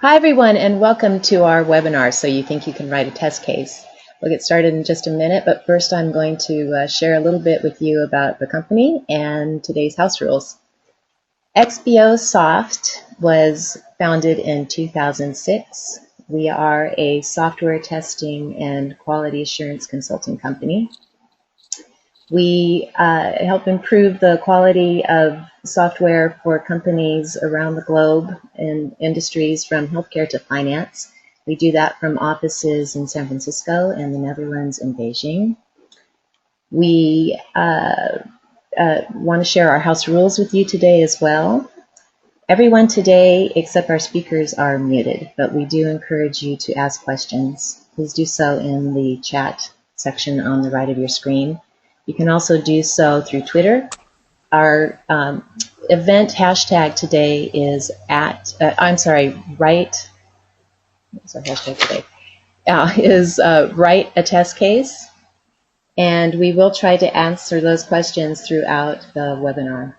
Hi everyone, and welcome to our webinar, So You Think You Can Write a Test Case. We'll get started in just a minute, but first I'm going to share a little bit with you about the company and today's house rules. XBOSoft was founded in 2006. We are a software testing and quality assurance consulting company. We help improve the quality of software for companies around the globe in industries from healthcare to finance. We do that from offices in San Francisco and the Netherlands and Beijing. We want to share our house rules with you today as well. Everyone today except our speakers are muted, but we do encourage you to ask questions. Please do so in the chat section on the right of your screen. You can also do so through Twitter. Our event hashtag today is write a test case, and we will try to answer those questions throughout the webinar.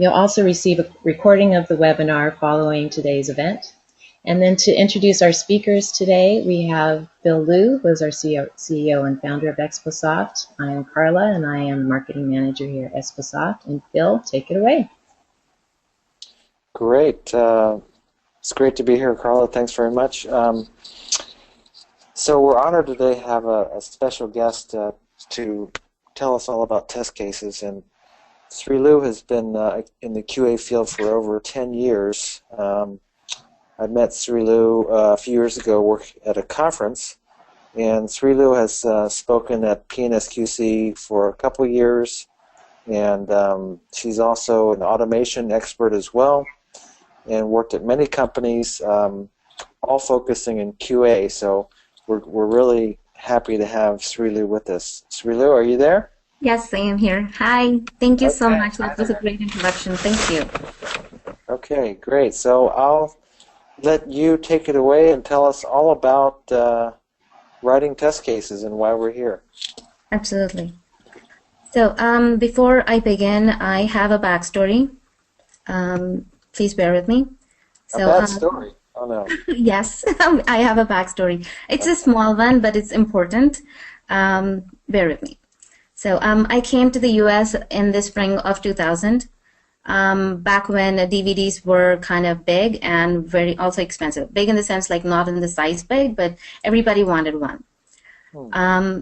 You'll also receive a recording of the webinar following today's event. And then to introduce our speakers today, we have Phil Liu, who is our CEO and founder of XBOSoft. I am Carla, and I am marketing manager here at XBOSoft. And Phil, take it away. Great. It's great to be here, Carla. Thanks very much. So we're honored today to have a special guest to tell us all about test cases. And Srilu has been in the QA field for over 10 years. I met Srilu a few years ago at a conference, and Srilu has spoken at PNSQC for a couple of years, and she's also an automation expert as well, and worked at many companies, all focusing in QA. So we're really happy to have Srilu with us. Srilu, are you there? Yes, I am here. Hi, thank you so much. That was a great introduction. Thank you. Okay, great. So I'll let you take it away and tell us all about writing test cases and why we're here. Absolutely. So before I begin, I have a backstory. Please bear with me. So, a backstory? Oh no. Yes, I have a backstory. It's a small one, but it's important. Bear with me. So I came to the US in the spring of 2000. Back when DVDs were kind of big and very also expensive. Big in the sense like not in the size big, but everybody wanted one.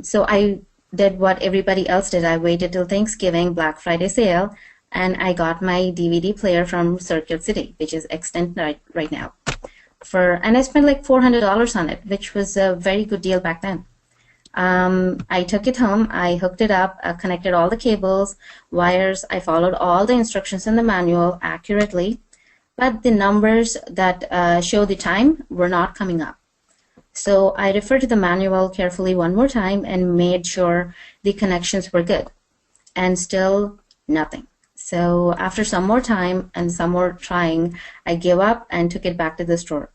So I did what everybody else did. I waited till Thanksgiving, Black Friday sale, and I got my DVD player from Circuit City, which is extant right now. And I spent like $400 on it, which was a very good deal back then. I took it home, I hooked it up, connected all the cables, wires, I followed all the instructions in the manual accurately, but the numbers that show the time were not coming up. So I referred to the manual carefully one more time and made sure the connections were good, and still nothing. So after some more time and some more trying, I gave up and took it back to the store.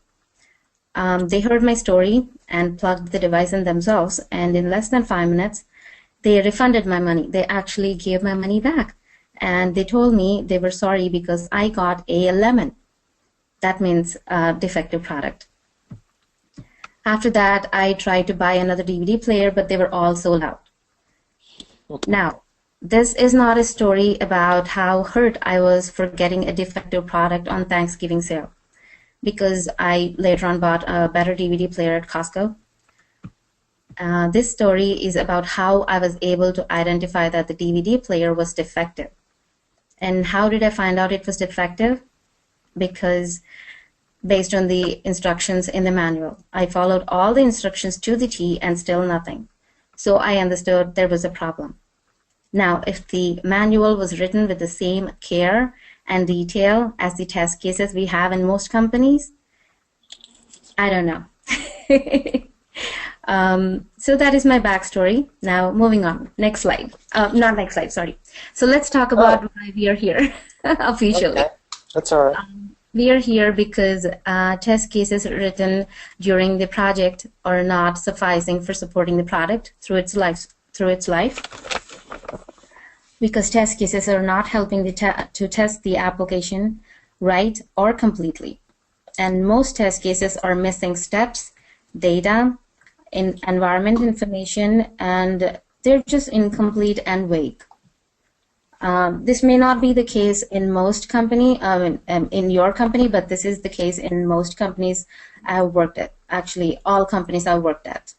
They heard my story and plugged the device in themselves, and in less than 5 minutes, they refunded my money. They actually gave my money back, and they told me they were sorry because I got a lemon. That means defective product. After that, I tried to buy another DVD player, but they were all sold out. Now, this is not a story about how hurt I was for getting a defective product on Thanksgiving sale, because I later on bought a better DVD player at Costco. This story is about how I was able to identify that the DVD player was defective. And how did I find out it was defective? Because based on the instructions in the manual, I followed all the instructions to the T and still nothing. So I understood there was a problem. Now, if the manual was written with the same care and detail as the test cases we have in most companies, I don't know. So that is my backstory. Now, moving on. Next slide. Not next slide, sorry. So let's talk about why we are here officially. Okay. That's all right. We are here because test cases written during the project are not sufficing for supporting the product through its life. Because test cases are not helping to test the application right or completely. and most test cases are missing steps, data, environment information, and they're just incomplete and vague. This may not be the case in most in your company, but this is the case in most companies I've worked at. Actually, all companies I've worked at.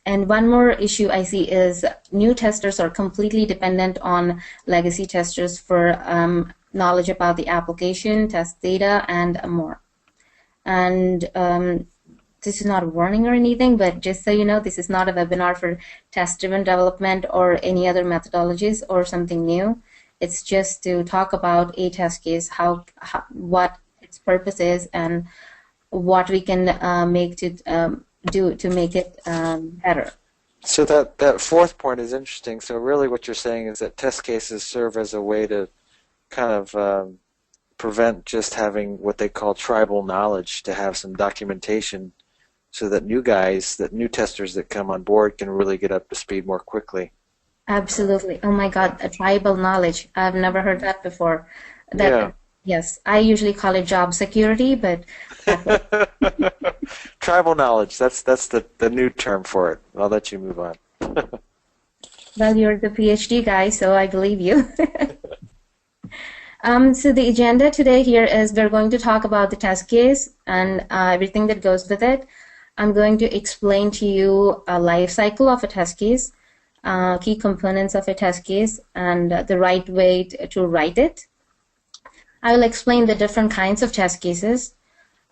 And one more issue I see is new testers are completely dependent on legacy testers for knowledge about the application, test data, and more. And this is not a warning or anything, but just so you know, this is not a webinar for test-driven development or any other methodologies or something new. It's just to talk about a test case, what its purpose is, and what we can make to do to make it better. So that fourth point is interesting. So really what you're saying is that test cases serve as a way to kind of prevent just having what they call tribal knowledge, to have some documentation so that new testers that come on board can really get up to speed more quickly. Absolutely. Oh my God, a tribal knowledge. I've never heard that before. Yeah. Yes, I usually call it job security, but tribal knowledge, that's the new term for it. I'll let you move on. Well, you're the PhD guy, so I believe you. So the agenda today here is we're going to talk about the test case and everything that goes with it. I'm going to explain to you a life cycle of a test case, key components of a test case, and the right way to write it. I will explain the different kinds of test cases.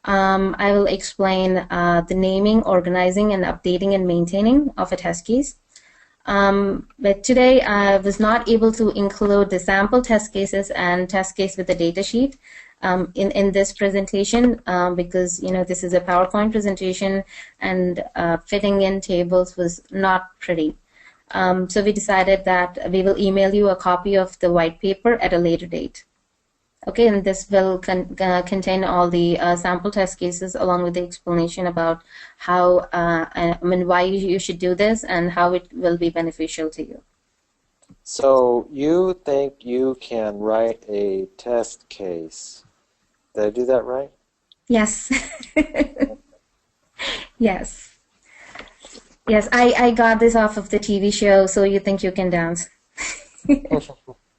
I will explain the naming, organizing, and updating and maintaining of a test case. But today I was not able to include the sample test cases and test case with the data sheet in this presentation because this is a PowerPoint presentation and fitting in tables was not pretty. So we decided that we will email you a copy of the white paper at a later date. Okay, and this will contain all the sample test cases along with the explanation about how, why you should do this and how it will be beneficial to you. So you think you can write a test case? Did I do that right? Yes. Yes. Yes, I got this off of the TV show, So You Think You Can Dance.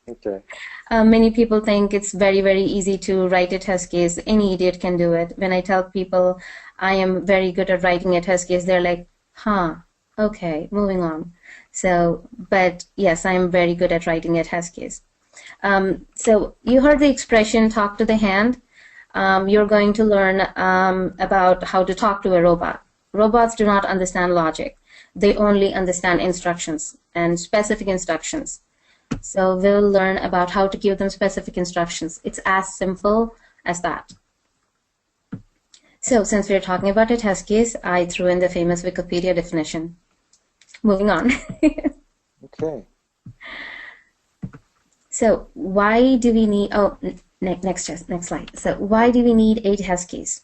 Okay. Many people think it's very, very easy to write a test case. Any idiot can do it. When I tell people I am very good at writing a test case, they're like, huh, okay, moving on. So, but yes, I'm very good at writing a test case. So you heard the expression, talk to the hand. You're going to learn about how to talk to a robot. Robots do not understand logic. They only understand instructions and specific instructions. So we'll learn about how to give them specific instructions. It's as simple as that. So since we're talking about a test case, I threw in the famous Wikipedia definition. Moving on. Okay. So why do we need, next slide. So why do we need a test case?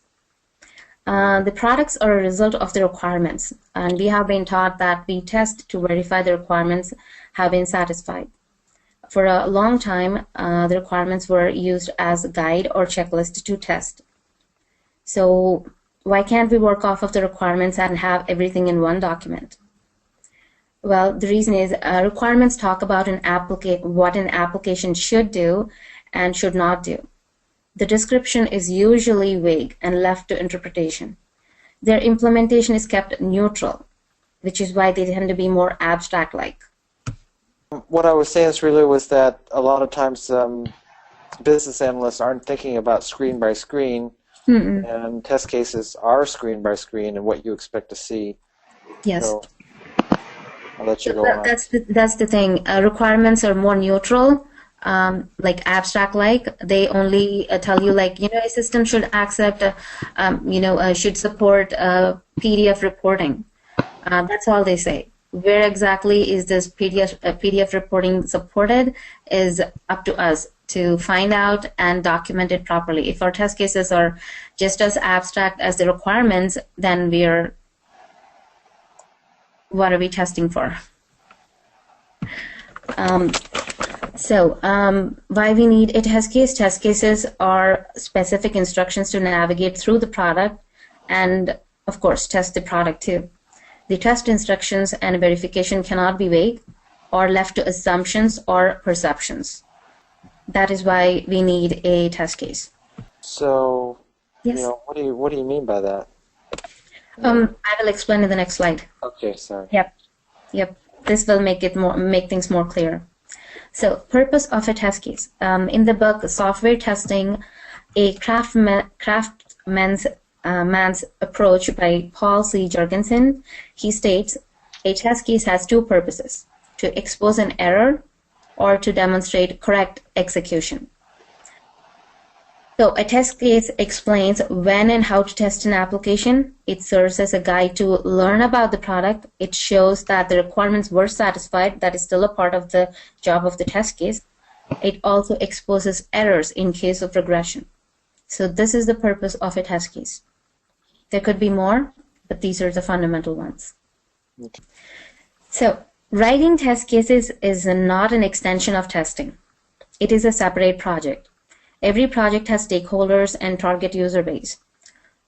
The products are a result of the requirements, and we have been taught that we test to verify the requirements have been satisfied. For a long time, the requirements were used as a guide or checklist to test. So why can't we work off of the requirements and have everything in one document? Well, the reason is requirements talk about what an application should do and should not do. The description is usually vague and left to interpretation. Their implementation is kept neutral, which is why they tend to be more abstract-like. What I was saying, Srilu, was that a lot of times business analysts aren't thinking about screen by screen, and test cases are screen by screen and what you expect to see. Yes. So I'll let you go on. That's the thing. Requirements are more neutral, like abstract-like. They only tell you, like, a system should accept, should support PDF reporting. That's all they say. Where exactly is this PDF reporting supported is up to us to find out and document it properly. If our test cases are just as abstract as the requirements, then what are we testing for? So why we need a test case? Test cases are specific instructions to navigate through the product and, of course, test the product too. The test instructions and verification cannot be vague or left to assumptions or perceptions. That is why we need a test case. So, Yes. what do you mean by that? I will explain in the next slide. Okay, sorry. Yep. This will make things more clear. So, purpose of a test case. In the book Software Testing, a Craftsman's Man's Approach by Paul C. Jorgensen, he states, a test case has two purposes: to expose an error or to demonstrate correct execution. So a test case explains when and how to test an application. It serves as a guide to learn about the product. It shows that the requirements were satisfied. That is still a part of the job of the test case. It also exposes errors in case of regression. So this is the purpose of a test case. There could be more, but these are the fundamental ones. Okay. So writing test cases is not an extension of testing. It is a separate project. Every project has stakeholders and target user base.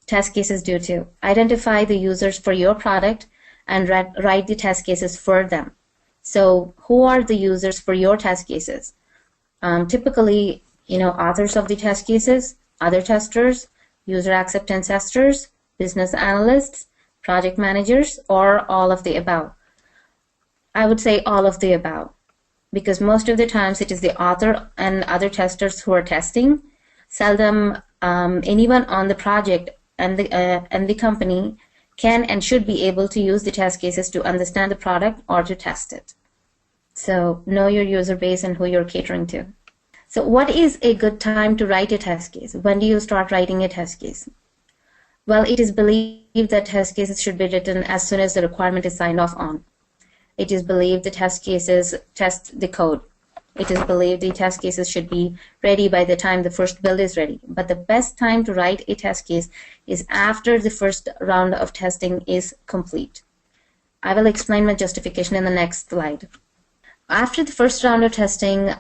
Test cases do too. Identify the users for your product and write the test cases for them. So who are the users for your test cases? Typically, authors of the test cases, other testers, user acceptance testers, business analysts, project managers, or all of the above. I would say all of the above, because most of the times it is the author and other testers who are testing. Seldom anyone on the project and the company can and should be able to use the test cases to understand the product or to test it. So know your user base and who you're catering to. So what is a good time to write a test case? When do you start writing a test case? Well, it is believed that test cases should be written as soon as the requirement is signed off on. It is believed the test cases test the code. It is believed the test cases should be ready by the time the first build is ready. But the best time to write a test case is after the first round of testing is complete. I will explain my justification in the next slide. After the first round of testing,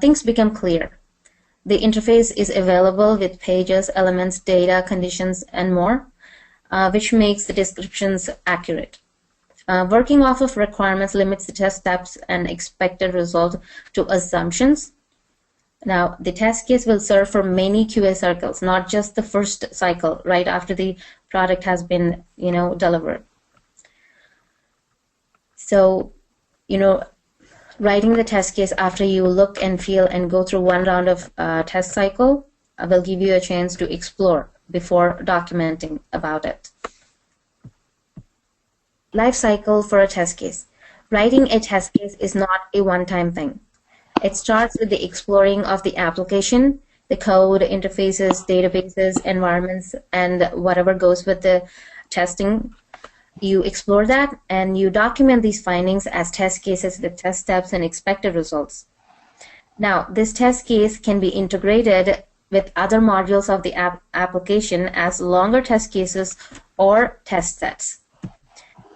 things become clear. The interface is available with pages, elements, data, conditions, and more, which makes the descriptions accurate. Working off of requirements limits the test steps and expected result to assumptions. Now, the test case will serve for many QA cycles, not just the first cycle right after the product has been, delivered. So, writing the test case after you look and feel and go through one round of test cycle will give you a chance to explore before documenting about it. Life cycle for a test case. Writing a test case is not a one-time thing. It starts with the exploring of the application, the code, interfaces, databases, environments, and whatever goes with the testing. You explore that and you document these findings as test cases with test steps and expected results. Now, this test case can be integrated with other modules of the application as longer test cases or test sets.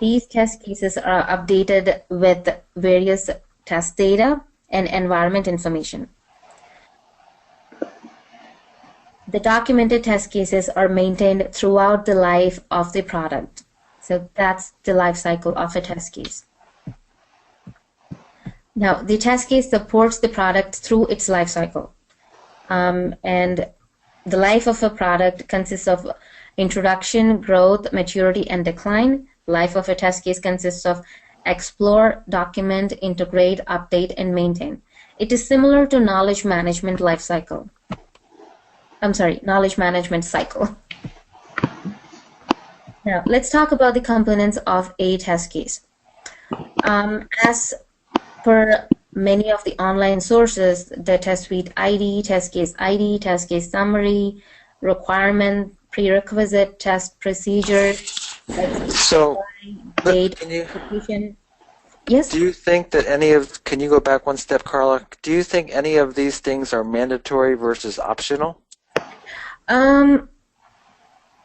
These test cases are updated with various test data and environment information. The documented test cases are maintained throughout the life of the product. So that's the life cycle of a test case. Now, the test case supports the product through its life cycle. And the life of a product consists of introduction, growth, maturity, and decline. Life of a test case consists of explore, document, integrate, update, and maintain. It is similar to knowledge management life cycle. Knowledge management cycle. Now, let's talk about the components of a test case. As per many of the online sources, the test suite ID, test case summary, requirement, prerequisite, test procedure, So, date, can you, application. Yes? do you think that can you go back one step, Carla? Do you think any of these things are mandatory versus optional?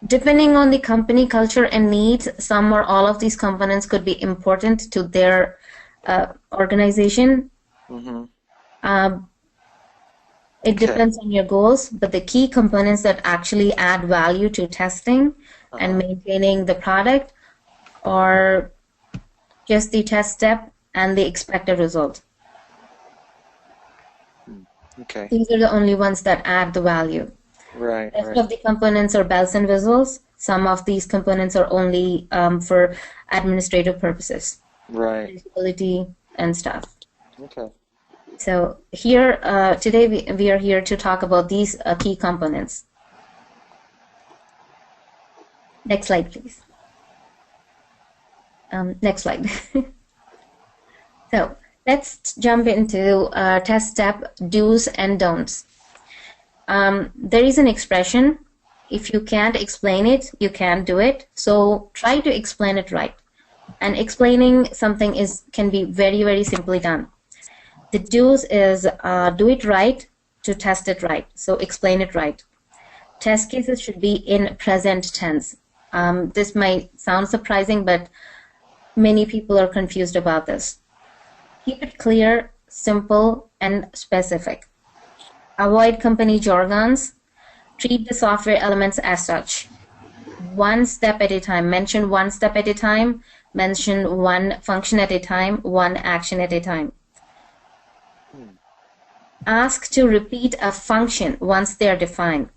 Depending on the company culture and needs, some or all of these components could be important to their organization. Mm-hmm. Um, it Okay. depends on your goals, but the key components that actually add value to testing and maintaining the product are just the test step and the expected result. Okay. These are the only ones that add the value. Right. Rest Right. of the components are bells and whistles. Some of these components are only for administrative purposes, Right. visibility and stuff. Okay. So here, today we are here to talk about these key components. Next slide, please. Next slide. So let's jump into test step do's and don'ts. There is an expression, if you can't explain it, you can't do it. So try to explain it right. And explaining something can be very, very simply done. The do's is do it right to test it right. So explain it right. Test cases should be in present tense. This might sound surprising, but many people are confused about this. Keep it clear, simple, and specific. Avoid company jargons. Treat the software elements as such. One step at a time. Mention one step at a time. Mention one function at a time. One action at a time. Ask to repeat a function once they are defined.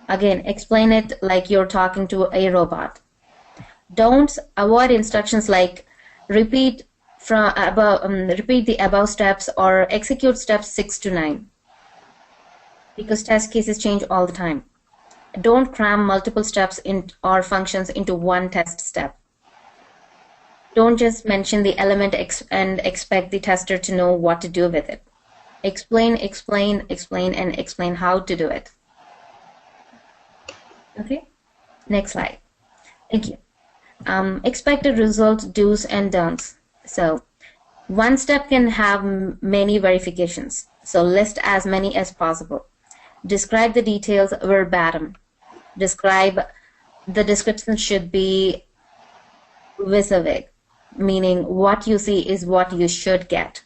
Again, explain it like you're talking to a robot. Don't avoid instructions like repeat the above steps or execute steps 6 to 9, because test cases change all the time. Don't cram multiple steps or functions into one test step. Don't just mention the element and expect the tester to know what to do with it. Explain, explain, explain, and explain how to do it. Okay, next slide. Thank you. Expected results, do's and don'ts. So one step can have many verifications. So list as many as possible. Describe the details verbatim. The description should be vis-a-vis, meaning what you see is what you should get.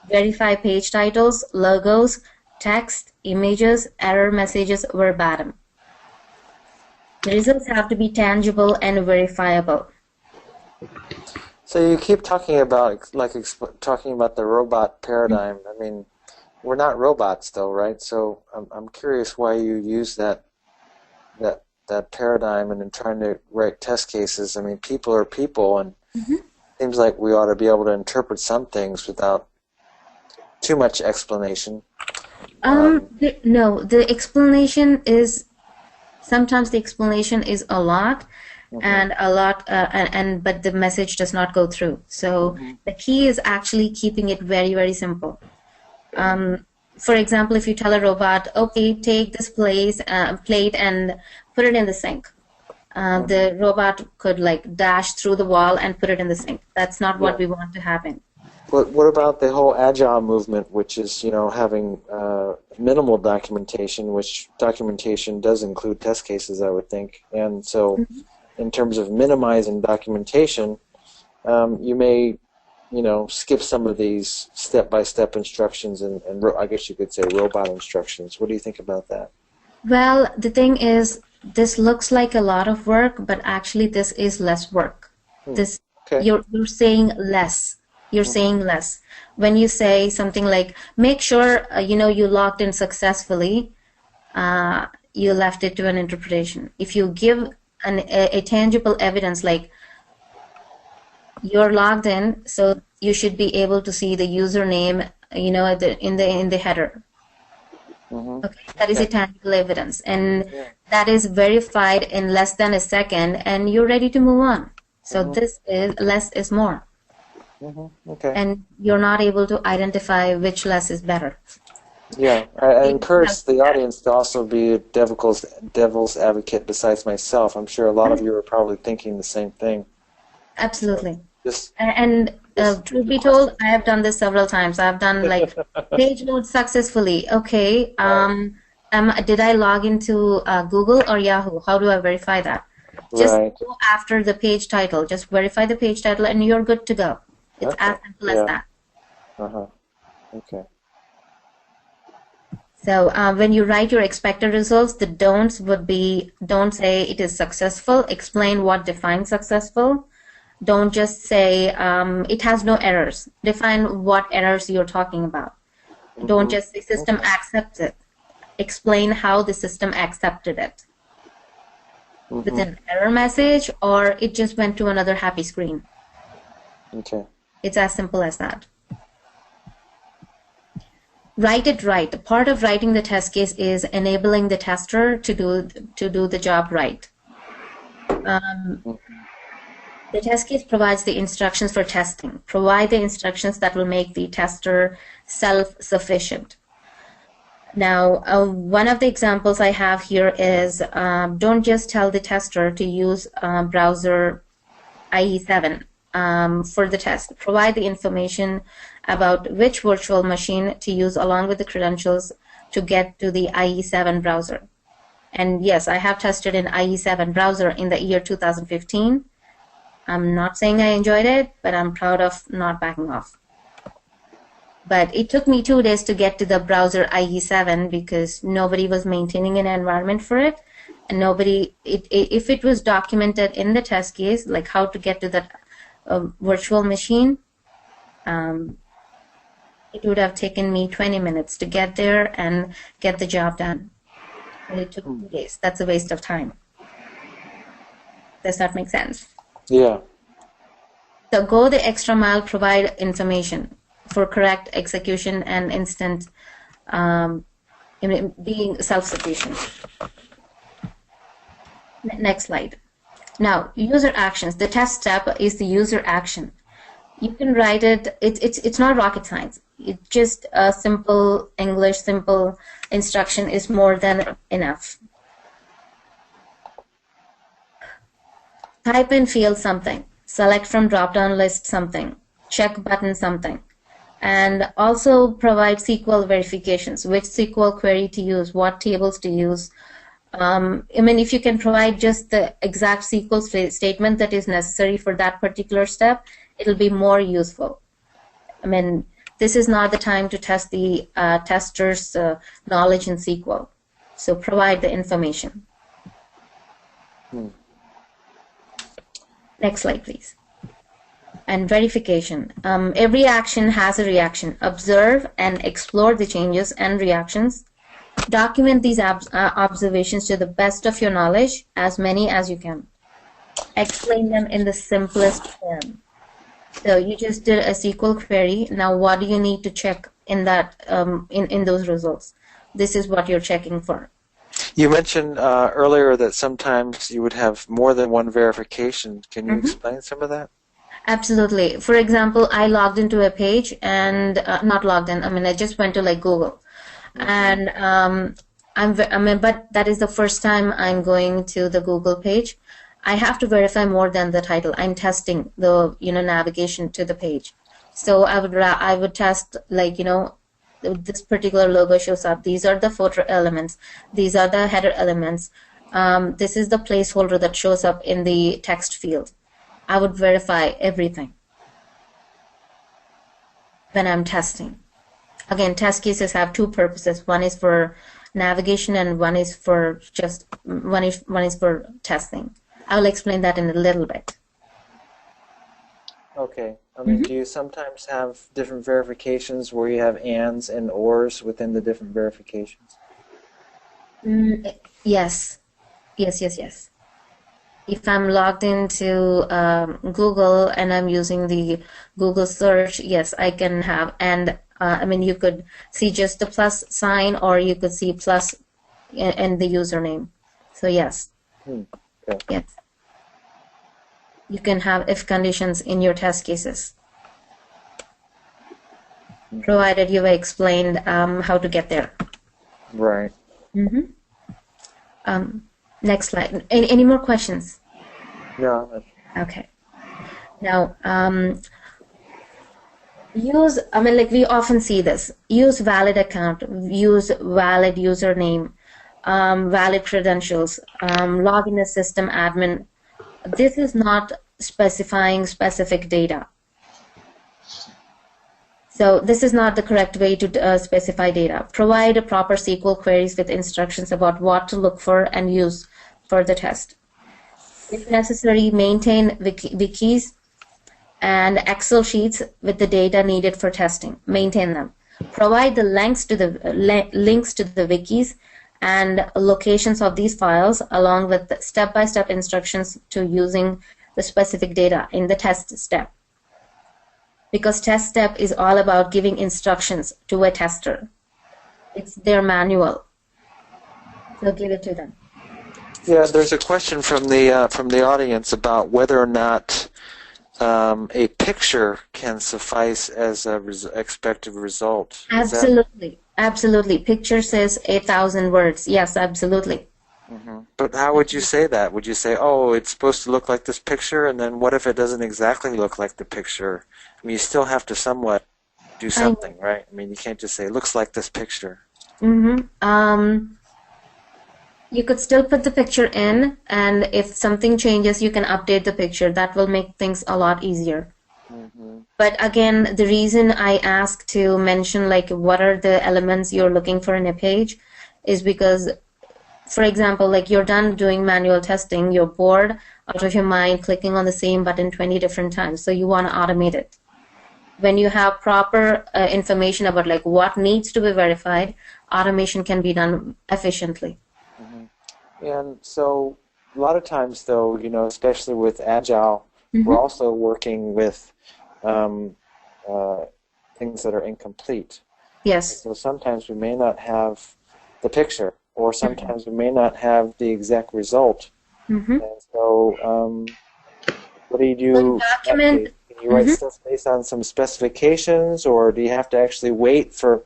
Verify page titles, logos, text, images, error messages verbatim. The results have to be tangible and verifiable. So you keep talking about talking about the robot paradigm. I mean, we're not robots though, right? So I'm curious why you use that paradigm and in trying to write test cases. I mean, people are people, and it seems like we ought to be able to interpret some things without too much explanation. No, the explanation is sometimes the explanation is a lot, and a lot, but the message does not go through. So the key is actually keeping it very, very simple. For example, if you tell a robot, okay, take this plate and put it in the sink. The robot could like dash through the wall and put it in the sink. That's not what we want to happen. But what about the whole agile movement, which is, having minimal documentation, which documentation does include test cases, I would think. And so in terms of minimizing documentation, you may, skip some of these step-by-step instructions and I guess you could say robot instructions. What do you think about that? Well, the thing is, this looks like a lot of work, but actually this is less work. You're saying less. You're saying less. When you say something like, make sure, you logged in successfully, you left it to an interpretation. If you give a tangible evidence like you're logged in, so you should be able to see the username, in the header. Okay, that is a tangible evidence, and that is verified in less than a second, and you're ready to move on. So this is less is more. Okay. And you're not able to identify which less is better. Yeah, I encourage the audience to also be a devil's advocate besides myself. I'm sure a lot of you are probably thinking the same thing. Absolutely. Just Truth be told, I have done this several times. I've done like page load successfully. Okay, did I log into Google or Yahoo? How do I verify that? Just go after the page title. Just verify the page title and you're good to go. It's as simple as that. Okay. So when you write your expected results, the don'ts would be, don't say it is successful, explain what defines successful. Don't just say it has no errors. Define what errors you're talking about. Don't just say system accepts it. Explain how the system accepted it. With an error message, or it just went to another happy screen. Okay. It's as simple as that. Write it right. Part of writing the test case is enabling the tester to do the job right. The test case provides the instructions for testing. Provide the instructions that will make the tester self-sufficient. Now, one of the examples I have here is don't just tell the tester to use browser IE7 for the test. Provide the information about which virtual machine to use along with the credentials to get to the IE7 browser. And yes, I have tested in IE7 browser in the year 2015. I'm not saying I enjoyed it, but I'm proud of not backing off. But it took me 2 days to get to the browser IE7 because nobody was maintaining an environment for it. And if it was documented in the test case, like how to get to that virtual machine, it would have taken me 20 minutes to get there and get the job done. But it took 2 days. That's a waste of time. Does that make sense? Yeah. So go the extra mile, provide information for correct execution and instant being self-sufficient. Next slide. Now, user actions. The test step is the user action. You can write it. It's not rocket science. It's just a simple English, simple instruction is more than enough. Type in field something. Select from drop-down list something. Check button something. And also provide SQL verifications. Which SQL query to use, what tables to use. If you can provide just the exact SQL statement that is necessary for that particular step, it'll be more useful. This is not the time to test the tester's knowledge in SQL. So provide the information. Next slide, please. And verification. Every action has a reaction. Observe and explore the changes and reactions. Document these observations to the best of your knowledge, as many as you can. Explain them in the simplest form. So you just did a SQL query. Now what do you need to check in that in those results? This is what you're checking for. You mentioned earlier that sometimes you would have more than one verification. Can you explain some of that? Absolutely. For example, I logged into a page and not logged in. I just went to like Google, and but that is the first time I'm going to the Google page. I have to verify more than the title. I'm testing the navigation to the page. So I would test this particular logo shows up. These are the footer elements. These are the header elements. This is the placeholder that shows up in the text field. I would verify everything when I'm testing. Again, test cases have two purposes. One is for navigation, and one is for testing. I will explain that in a little bit. Okay. Do you sometimes have different verifications where you have ands and ors within the different verifications? Yes. If I'm logged into Google and I'm using the Google search, yes, I can have and. You could see just the plus sign, or you could see plus and the username. So yes. Okay. Yes. You can have if conditions in your test cases, provided you've explained how to get there. Right. Next slide. Any more questions? No. Okay. Now, use, we often see this. Use valid account, use valid username, valid credentials, log in as system admin. This is not specifying specific data. So this is not the correct way to specify data. Provide a proper SQL queries with instructions about what to look for and use for the test. If necessary, maintain wikis and Excel sheets with the data needed for testing. Maintain them. Provide the links to the wikis and locations of these files along with step-by-step instructions to using the specific data in the test step. Because test step is all about giving instructions to a tester. It's their manual. So give it to them. Yeah, there's a question from the audience about whether or not a picture can suffice as a expected result. Absolutely, absolutely. Picture says 8,000 words. Yes, absolutely. Mm-hmm. But how would you say that? Would you say, oh, it's supposed to look like this picture, and then what if it doesn't exactly look like the picture? I mean, you still have to somewhat do something, right? I mean, you can't just say, it looks like this picture. Mm-hmm. You could still put the picture in, and if something changes, you can update the picture. That will make things a lot easier. Mm-hmm. But again, the reason I ask to mention like what are the elements you're looking for in a page is because, for example, like you're done doing manual testing, you're bored out of your mind clicking on the same button 20 different times, so you want to automate it. When you have proper information about like what needs to be verified, automation can be done efficiently. And so a lot of times, though, you know, especially with Agile, we're also working with things that are incomplete. Yes. So sometimes we may not have the picture, or sometimes we may not have the exact result. And so what do you do? Document. Can you write stuff based on some specifications, or do you have to actually wait for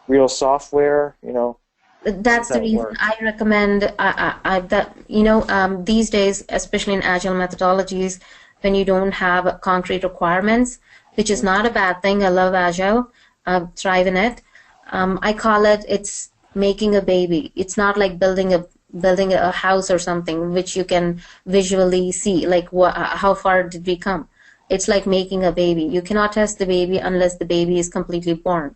real software, you know? That's the reason I recommend that, you know, these days, especially in agile methodologies, when you don't have concrete requirements, which is not a bad thing. I love agile, thrive in it. I call it's making a baby. It's not like building a house or something which you can visually see, like how far did we come. It's like making a baby. You cannot test the baby unless the baby is completely born.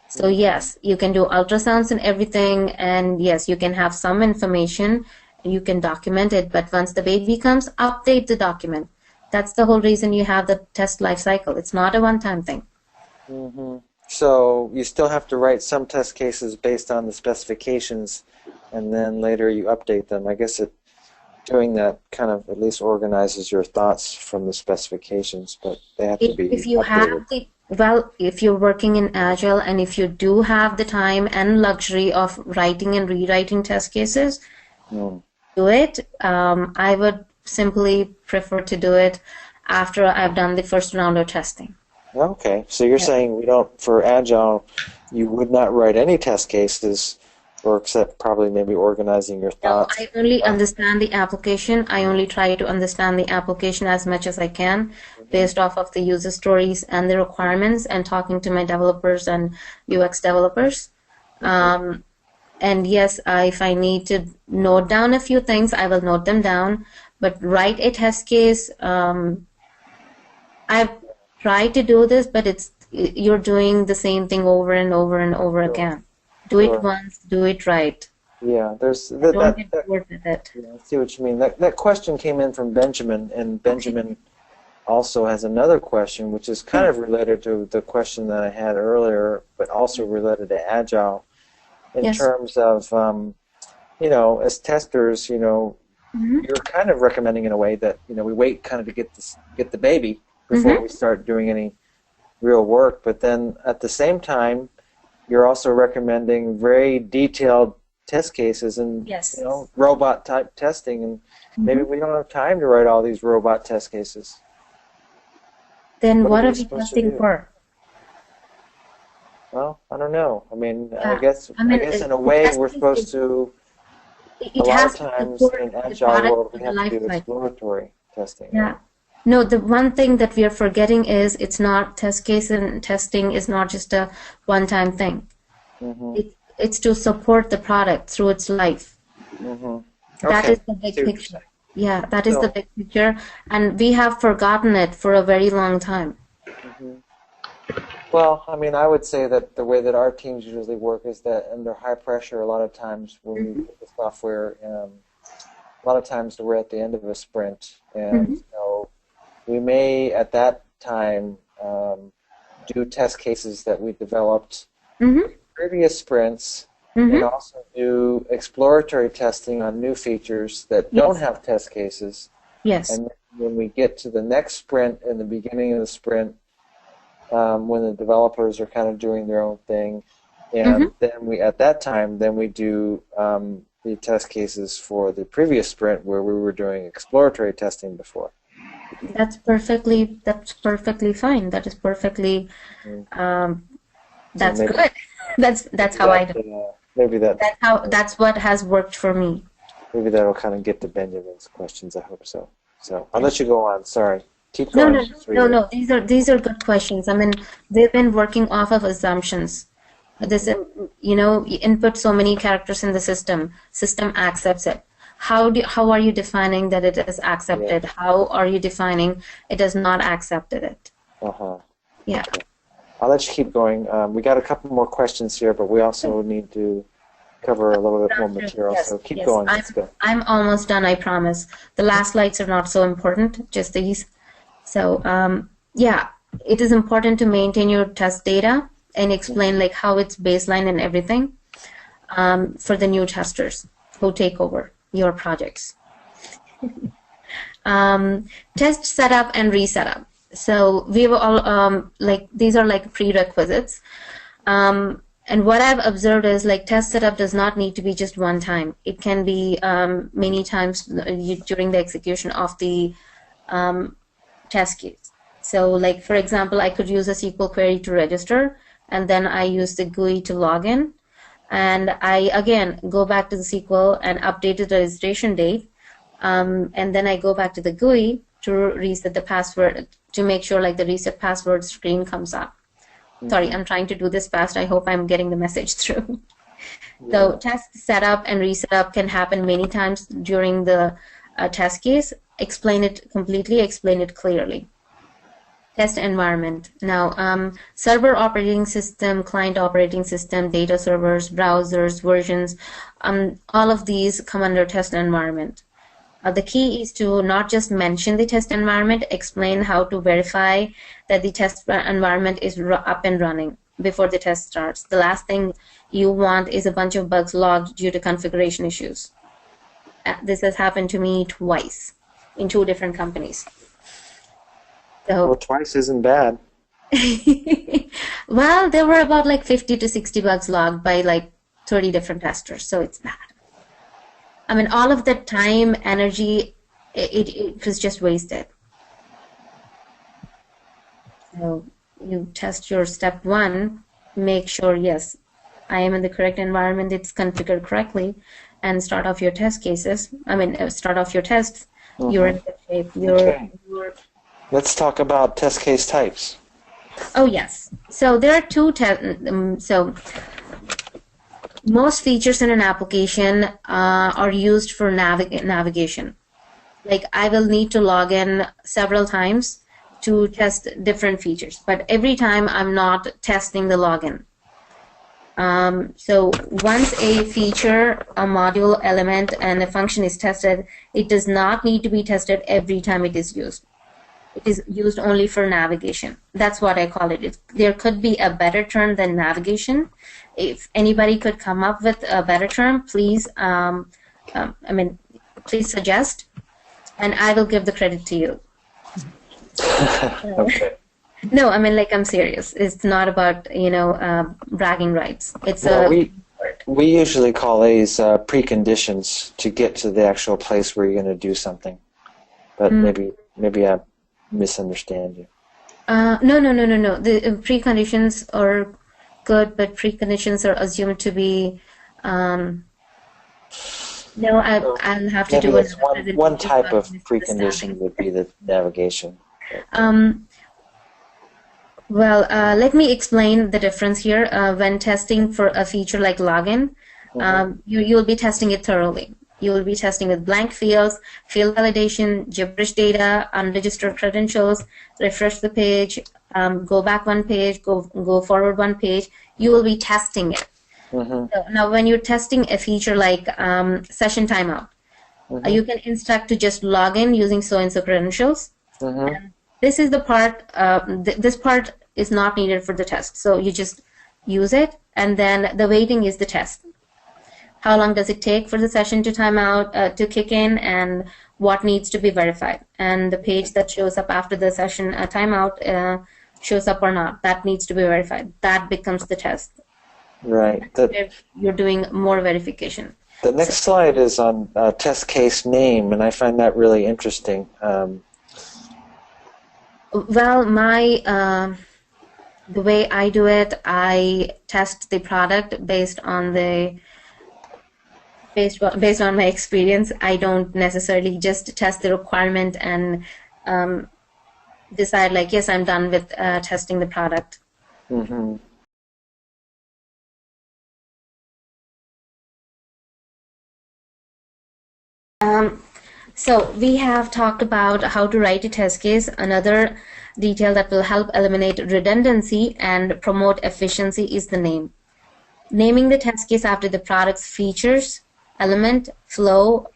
So yes, you can do ultrasounds and everything, and yes, you can have some information, you can document it, but once the baby comes, update the document. That's the whole reason you have the test life cycle. It's not a one-time thing. So you still have to write some test cases based on the specifications, and then later you update them. I guess doing that kind of at least organizes your thoughts from the specifications, but they have to be updated. If you're working in Agile and if you do have the time and luxury of writing and rewriting test cases, do it. I would simply prefer to do it after I've done the first round of testing. Okay, so you're saying for Agile, you would not write any test cases, or except probably maybe organizing your thoughts? No, I only understand the application. I only try to understand the application as much as I can based off of the user stories and the requirements and talking to my developers and UX developers. And yes, if I need to note down a few things, I will note them down. But write a test case, I've tried to do this, but you're doing the same thing over and over and over again. Do it once, do it right. Yeah, don't get bored with it. Yeah, I see what you mean. That question came in from Benjamin, and Benjamin also has another question, which is kind of related to the question that I had earlier, but also related to Agile, in terms of, you know, as testers, you know, you're kind of recommending in a way that, you know, we wait kind of to get the baby before we start doing any real work, but then at the same time, you're also recommending very detailed test cases and you know, robot type testing, and maybe we don't have time to write all these robot test cases. Then what are we testing for? Well, I don't know. I mean, I guess in a way we're supposed to. A lot of times in Agile world we have to do exploratory testing. Yeah. Right? No, the one thing that we are forgetting is it's not test case, and testing is not just a one-time thing. It's to support the product through its life. That is the big picture. Yeah, that is the big picture, and we have forgotten it for a very long time. Well, I mean, I would say that the way that our teams usually work is that under high pressure, a lot of times when we put the software, a lot of times we're at the end of a sprint, and so we may at that time do test cases that we developed in previous sprints, and also do exploratory testing on new features that don't have test cases. Yes. And when we get to the next sprint, in the beginning of the sprint, when the developers are kind of doing their own thing, and then at that time, then we do the test cases for the previous sprint where we were doing exploratory testing before. That's perfectly fine. That is perfectly that's good. That's how I do. Maybe that's what has worked for me. Maybe that'll kind of get to Benjamin's questions. I hope so. So I'll let you go on. Sorry. Keep going. No. These are good questions. I mean, they've been working off of assumptions. This, you input so many characters in the system accepts it. How are you defining that it is accepted? How are you defining it has not accepted it? Yeah. Okay. I'll let you keep going. We got a couple more questions here, but we also need to cover a little bit more material. So keep going. Let's go. I'm almost done, I promise. The last slides are not so important, just these. So yeah, it is important to maintain your test data and explain like how it's baseline and everything for the new testers who take over your projects. Test setup and resetup. So we were all like these are like prerequisites. And what I've observed is like test setup does not need to be just one time. It can be many times during the execution of the test case. So like for example, I could use a SQL query to register, and then I use the GUI to log in, and I again go back to the SQL and update the registration date, and then I go back to the GUI to reset the password to make sure like the reset password screen comes up. Sorry, I'm trying to do this fast. I hope I'm getting the message through. So test setup and resetup can happen many times during the test case. Explain it completely, explain it clearly. Test environment. Now, server operating system, client operating system, data servers, browsers, versions, all of these come under test environment. The key is to not just mention the test environment, explain how to verify that the test environment is up and running before the test starts. The last thing you want is a bunch of bugs logged due to configuration issues. This has happened to me twice in 2 different companies. So, well, twice isn't bad. well, there were about like 50 to 60 bugs logged by like 30 different testers, so it's bad. I mean, all of that time, energy, it was just wasted. So you test your step 1, make sure, yes, I am in the correct environment, it's configured correctly, and start off your test cases. I mean, start off your tests. You're in good shape. You're Let's talk about test case types. Oh, yes. So there are 2 so most features in an application are used for navigation. Like I will need to log in several times to test different features, but every time I'm not testing the login. So once a feature, a module, element, and a function is tested, it does not need to be tested every time it is used. It is used only for navigation. That's what I call it. There could be a better term than navigation. If anybody could come up with a better term, please, please suggest, and I will give the credit to you. Okay. No, I mean, like, I'm serious. It's not about, bragging rights. It's we usually call these preconditions to get to the actual place where you're going to do something. But maybe I misunderstand you. No. The preconditions are good, but preconditions are assumed to be. No, I'll have to do it. One type of precondition would be the navigation. Well, let me explain the difference here. When testing for a feature like login, you'll be testing it thoroughly. You will be testing with blank fields, field validation, gibberish data, unregistered credentials, refresh the page, go back one page, go forward one page, you will be testing it. So now when you're testing a feature like session timeout, you can instruct to just log in using so-and-so credentials. And this is the part, this part is not needed for the test. So you just use it, and then the waiting is the test. How long does it take for the session to time out, to kick in, and what needs to be verified? And the page that shows up after the session timeout shows up or not, that needs to be verified. That becomes the test. Right. You're doing more verification. The next slide is on test case name, and I find that really interesting. Well, the way I do it, I test the product based on my experience. I don't necessarily just test the requirement and decide like, yes, I'm done with testing the product. So we have talked about how to write a test case. Another detail that will help eliminate redundancy and promote efficiency is the name. Naming the test case after the product's features, element, flow,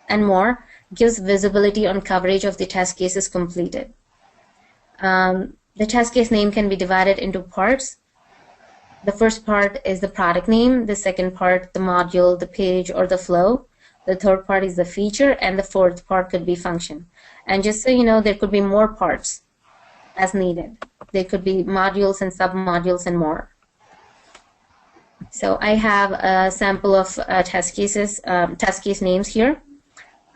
and more gives visibility on coverage of the test cases completed. The test case name can be divided into parts. The first part is the product name, the second part the module, the page, or the flow. The third part is the feature, and the fourth part could be function. And just so you know, there could be more parts as needed. There could be modules and submodules and more. So I have a sample of test case names here.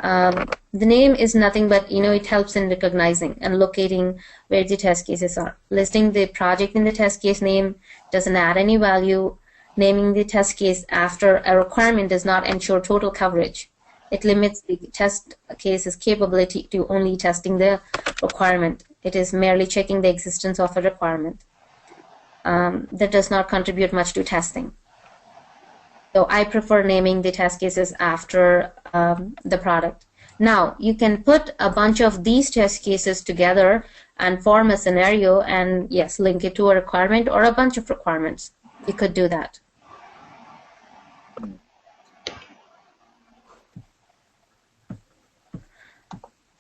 The name is nothing but, it helps in recognizing and locating where the test cases are. Listing the project in the test case name doesn't add any value. Naming the test case after a requirement does not ensure total coverage. It limits the test case's capability to only testing the requirement. It is merely checking the existence of a requirement. That does not contribute much to testing. So I prefer naming the test cases after the product. Now, you can put a bunch of these test cases together and form a scenario and, yes, link it to a requirement or a bunch of requirements. You could do that.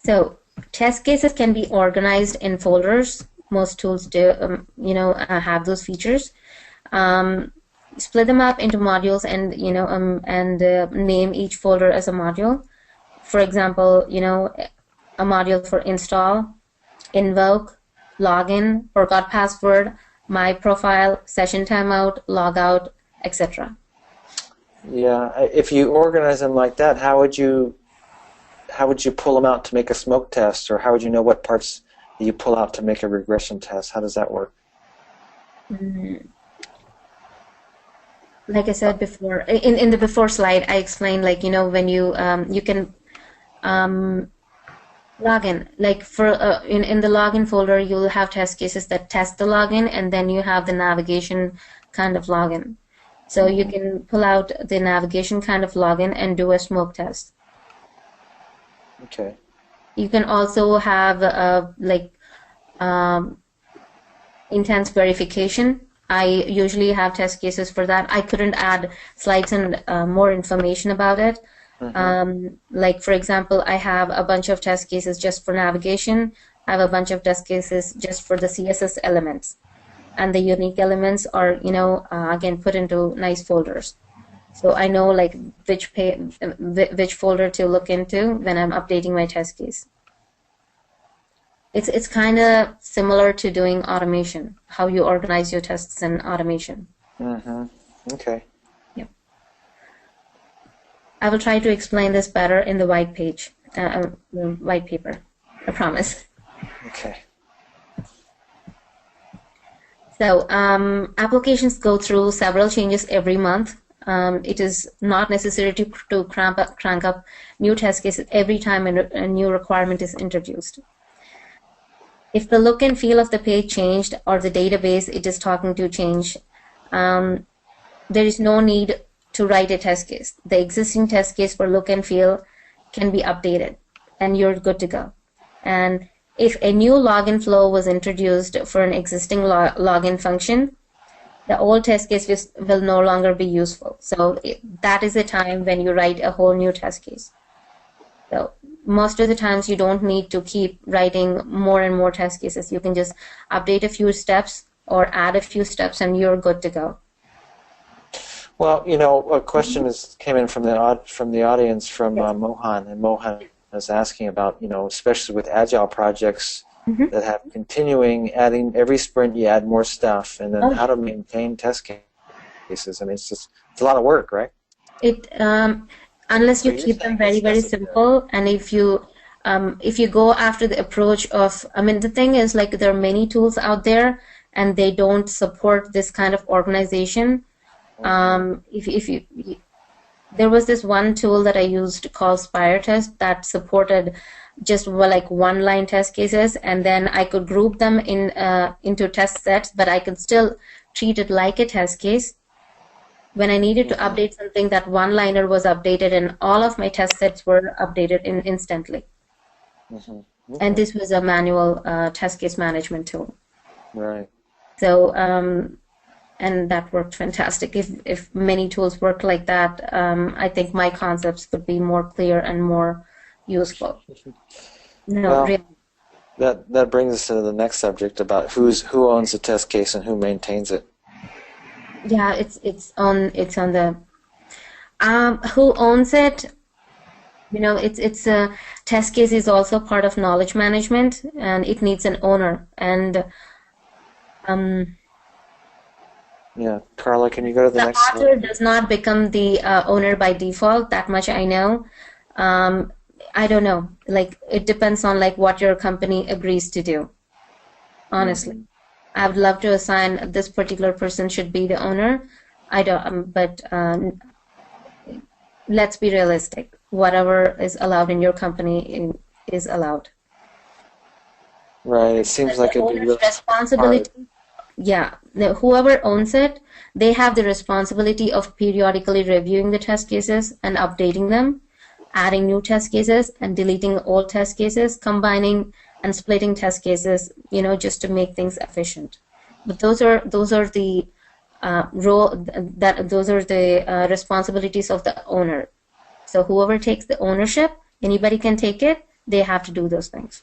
So test cases can be organized in folders. Most tools do, have those features. Split them up into modules and, name each folder as a module. For example, a module for install, invoke, login, forgot password, my profile, session timeout, logout, etc. Yeah, if you organize them like that, how would you pull them out to make a smoke test, or how would you know what parts you pull out to make a regression test? How does that work? Like I said before, in the before slide, I explained when you can login, like for in the login folder, you'll have test cases that test the login, and then you have the navigation kind of login. So you can pull out the navigation kind of login and do a smoke test. Okay. You can also have intense verification. I usually have test cases for that. I couldn't add slides and more information about it. Like, for example, I have a bunch of test cases just for navigation. I have a bunch of test cases just for the CSS elements. And the unique elements are, again, put into nice folders. So I know which folder to look into when I'm updating my test case. It's kind of similar to doing automation, how you organize your tests in automation. Okay. Yeah. I will try to explain this better in the white paper. I promise. Okay. So applications go through several changes every month. It is not necessary to crank up new test cases every time a new requirement is introduced. If the look and feel of the page changed or the database it is talking to change, there is no need to write a test case. The existing test case for look and feel can be updated, and you're good to go. And if a new login flow was introduced for an existing login function, the old test case will no longer be useful. So that is the time when you write a whole new test case. So most of the times you don't need to keep writing more and more test cases. You can just update a few steps or add a few steps and you're good to go. Well, you know, a question came in from the audience from Mohan, and Mohan is asking about, you know, especially with agile projects that have continuing, adding every sprint you add more stuff, and then how to maintain test cases. I mean, it's a lot of work, right? Unless you keep them very, very simple, and if you go after the approach of, I mean, the thing is, like, there are many tools out there, and they don't support this kind of organization. There was this one tool that I used called Spire Test that supported just like one-line test cases, and then I could group them into test sets, but I could still treat it like a test case. When I needed to update something, that one-liner was updated, and all of my test sets were updated instantly. And this was a manual test case management tool. Right. So, and that worked fantastic. If many tools work like that, I think my concepts would be more clear and more useful. Really. That brings us to the next subject about who owns the test case and who maintains it. Yeah, it's on the who owns it. You know, it's a test case is also part of knowledge management, and it needs an owner. And yeah, Carla, can you go to the next slide? The author does not become the owner by default. That much I know. I don't know. Like, it depends on like what your company agrees to do. Honestly, I would love to assign this particular person should be the owner. I don't. But let's be realistic. Whatever is allowed in your company is allowed. Right. It seems like it'd be really responsibility. Hard. Yeah, whoever owns it, they have the responsibility of periodically reviewing the test cases and updating them, adding new test cases and deleting old test cases, combining and splitting test cases, you know, just to make things efficient. But those are the responsibilities of the owner. So whoever takes the ownership, anybody can take it. They have to do those things.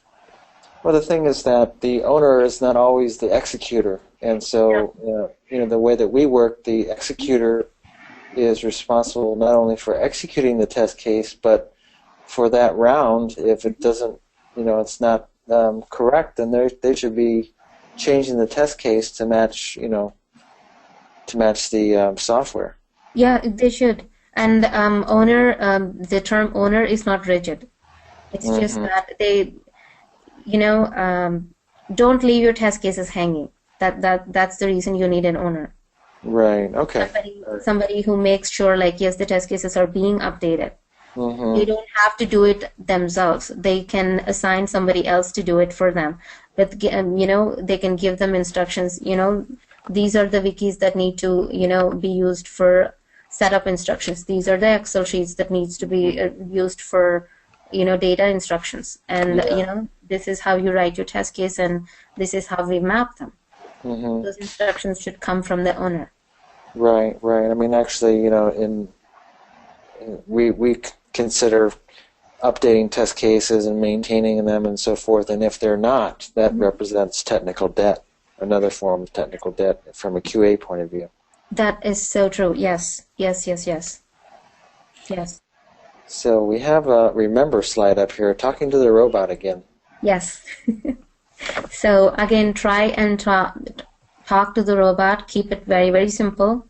Well, the thing is that the owner is not always the executor, and so you know, the way that we work, the executor is responsible not only for executing the test case, but for that round. If it doesn't, you know, it's not correct, then they should be changing the test case to match, you know, to match the software. Yeah, they should. And the term owner is not rigid. It's just that they, you know, don't leave your test cases hanging. That's the reason you need an owner. Right. Okay. Somebody who makes sure, like, yes, the test cases are being updated. They don't have to do it themselves. They can assign somebody else to do it for them. But you know, they can give them instructions. You know, these are the wikis that need to, you know, be used for setup instructions. These are the Excel sheets that needs to be used for, you know, data instructions. And you know, this is how you write your test case, and this is how we map them. Those instructions should come from the owner. Right, right. I mean, actually, you know, we consider updating test cases and maintaining them and so forth, and if they're not, that represents technical debt, another form of technical debt from a QA point of view. That is so true. Yes, yes, yes, yes. Yes. So we have a remember slide up here, talking to the robot again. Yes. So again, try and talk to the robot. Keep it very, very simple.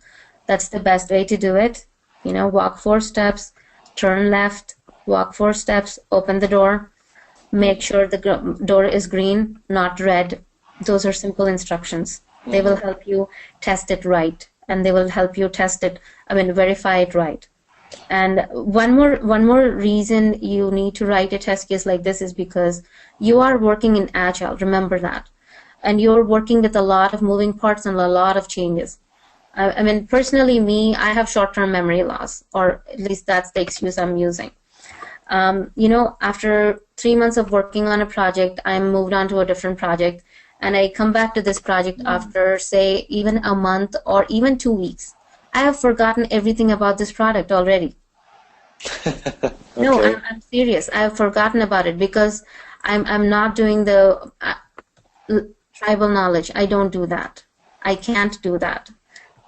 That's the best way to do it. You know, walk 4 steps, turn left, walk 4 steps, open the door, make sure the door is green, not red. Those are simple instructions. They will help you test it right, and they will help you test it, verify it right. And one more reason you need to write a test case like this is because you are working in Agile, remember that. And you're working with a lot of moving parts and a lot of changes. Personally, I have short-term memory loss, or at least that's the excuse I'm using. You know, after 3 months of working on a project, I moved on to a different project, and I come back to this project after, say, even a month or even 2 weeks. I have forgotten everything about this product already. Okay. No, I'm serious. I have forgotten about it because I'm not doing the tribal knowledge. I don't do that. I can't do that.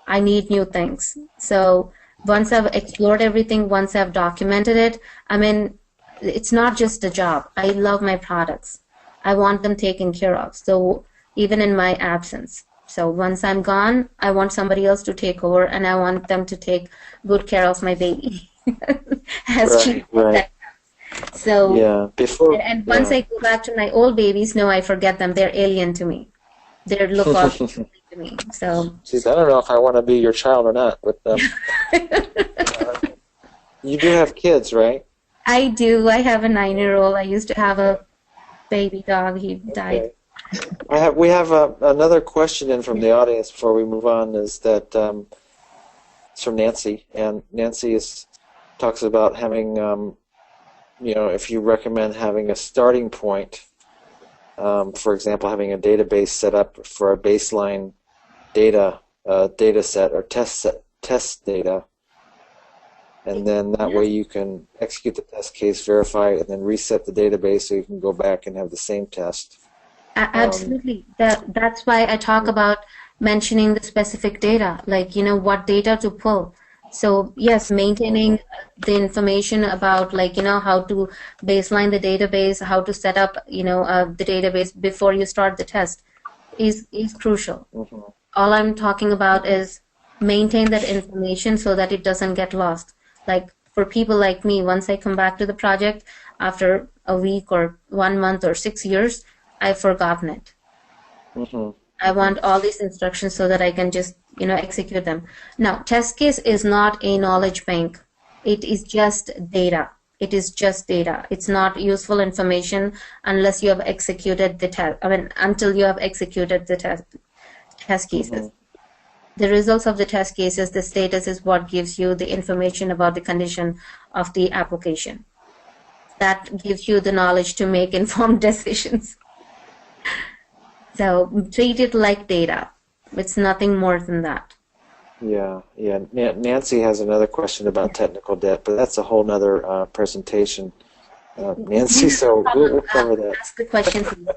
I need new things. So once I've explored everything, once I've documented it, I mean, it's not just a job. I love my products. I want them taken care of. So even in my absence. So once I'm gone, I want somebody else to take over, and I want them to take good care of my baby. As she Right. So Yeah. Before. and once I go back to my old babies, no, I forget them. They're alien to me. They look all to me. So Geez, I don't know if I want to be your child or not, but you do have kids, right? I do. I have a 9-year-old. I used to have a baby dog. He died. Okay. We have another question in from the audience before we move on. Is that it's from Nancy, and Nancy talks about having, you know, if you recommend having a starting point. For example, having a database set up for a baseline data set or test data, and then that way you can execute the test case, verify it, and then reset the database so you can go back and have the same test. Absolutely. That's why I talk about mentioning the specific data, like, you know, what data to pull. So yes, maintaining the information about, like, you know, how to baseline the database, how to set up, you know, the database before you start the test is crucial. All I'm talking about is maintain that information so that it doesn't get lost. Like for people like me, once I come back to the project after a week or 1 month or 6 years, I've forgotten it. I want all these instructions so that I can just, you know, execute them. Now, test case is not a knowledge bank. It is just data. It is just data. It's not useful information unless you have executed the test. I mean, until you have executed the test cases. The results of the test cases, the status is what gives you the information about the condition of the application. That gives you the knowledge to make informed decisions. So treat it like data. It's nothing more than that. Yeah. Nancy has another question about technical debt, but that's a whole nother presentation. Nancy, so we'll cover that. Ask the question, please.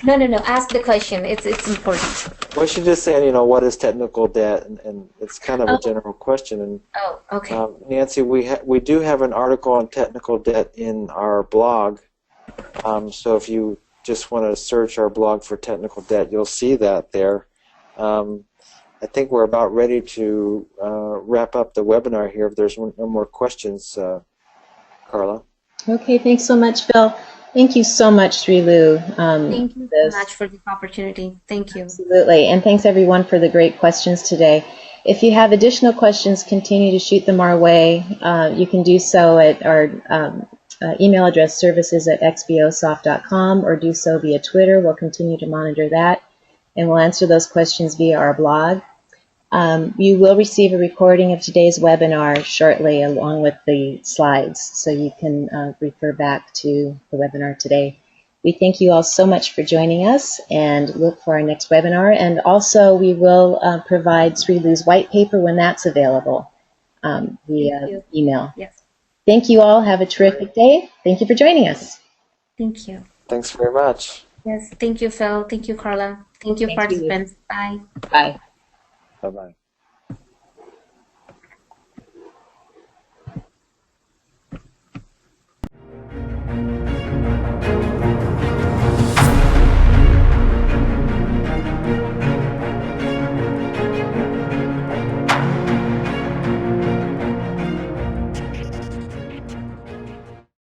No. Ask the question. It's important. Well, she's just saying, you know, what is technical debt, and it's kind of a general question. And okay. Nancy, we do have an article on technical debt in our blog. So if you just want to search our blog for technical debt, you'll see that there. I think we're about ready to wrap up the webinar here. If there's no more questions, Carla. Okay, thanks so much, Phil. Thank you so much, Srilu. Thank you so much for this opportunity. Thank you. Absolutely, and thanks everyone for the great questions today. If you have additional questions, continue to shoot them our way. You can do so at our email address, services@xbosoft.com, or do so via Twitter. We'll continue to monitor that, and we'll answer those questions via our blog. You will receive a recording of today's webinar shortly along with the slides, so you can refer back to the webinar today. We thank you all so much for joining us, and look for our next webinar. And also we will provide Srilu's white paper when that's available via email. Yes. Thank you all. Have a terrific day. Thank you for joining us. Thank you. Thanks very much. Yes. Thank you, Phil. Thank you, Carla. Thank you, participants. Bye. Bye. Bye-bye.